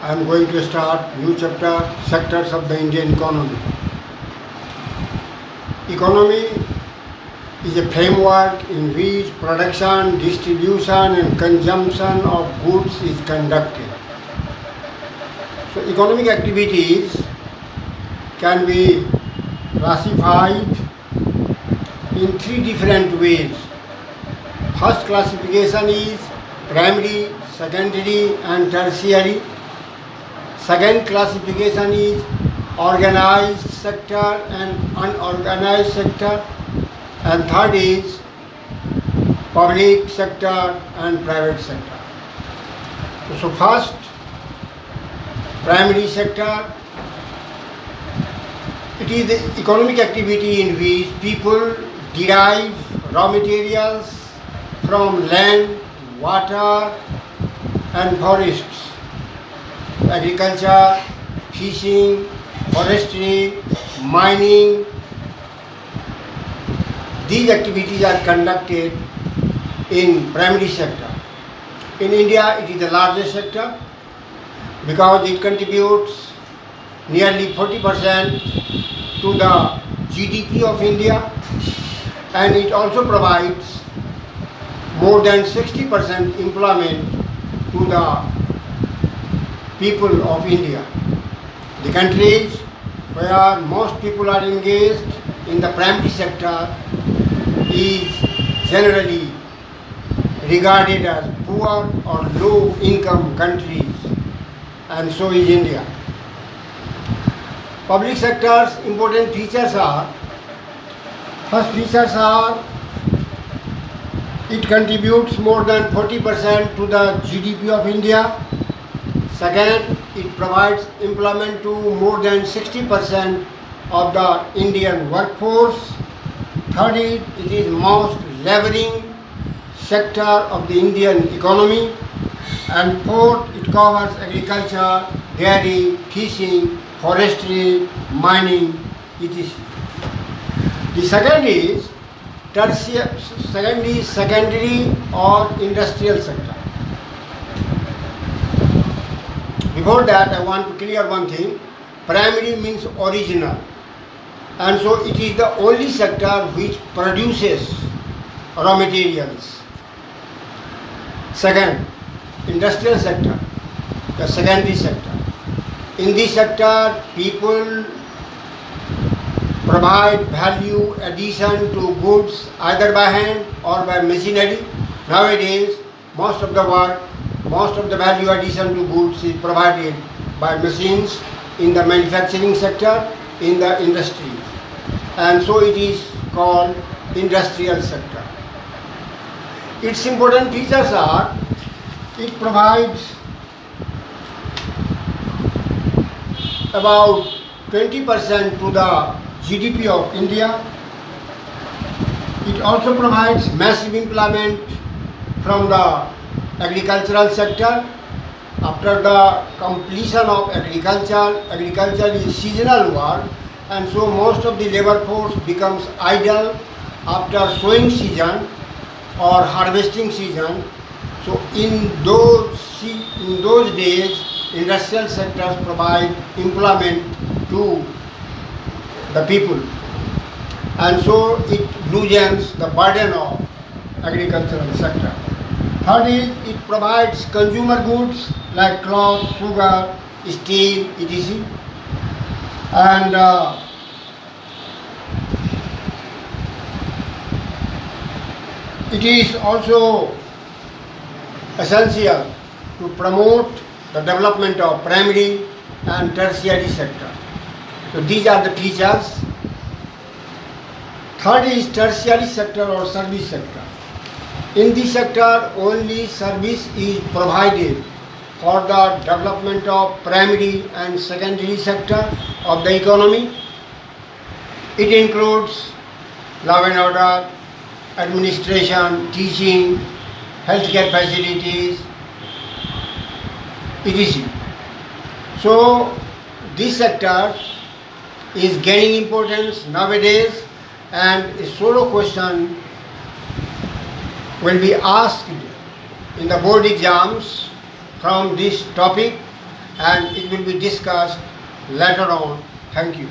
I am going to start new chapter, sectors of the Indian economy. Economy is a framework in which production, distribution and consumption of goods is conducted. So economic activities can be classified in three different ways. First classification is primary, secondary and tertiary. Second classification is organized sector and unorganized sector. And third is public sector and private sector. So first, primary sector. It is the economic activity in which people derive raw materials from land, water and forests. Agriculture, fishing, forestry, mining. These activities are conducted in primary sector. In India, it is the largest sector because it contributes nearly 40% to the GDP of India, and it also provides more than 60% employment to the people of India. The countries where most people are engaged in the primary sector is generally regarded as poor or low income countries, and so is India. Public sector's important features are, it contributes more than 40% to the GDP of India. Second, it provides employment to more than 60% of the Indian workforce. Third, it is most leveraging sector of the Indian economy. And fourth, it covers agriculture, dairy, fishing, forestry, mining, etc. The second is secondary or industrial sector. Before that, I want to clear one thing. Primary means original, and so it is the only sector which produces raw materials. Second, industrial sector, the secondary sector. In this sector, people provide value addition to goods either by hand or by machinery. Nowadays, most of the value addition to goods is provided by machines in the manufacturing sector, in the industries, and so it is called industrial sector. Its important features are, it provides about 20% to the GDP of India. It also provides massive employment from the agricultural sector. After the completion of agriculture is seasonal work, and so most of the labor force becomes idle after sowing season or harvesting season. So in those days, industrial sectors provide employment to the people, and so it loosens the burden of agricultural sector. Third is, it provides consumer goods like cloth, sugar, steel, etc. And it is also essential to promote the development of primary and tertiary sector. So these are the features. Third is tertiary sector or service sector. In this sector, only service is provided for the development of primary and secondary sector of the economy. It includes law and order, administration, teaching, healthcare facilities, etc. So this sector is gaining importance nowadays, and a solo question will be asked in the board exams from this topic, and it will be discussed later on. Thank you.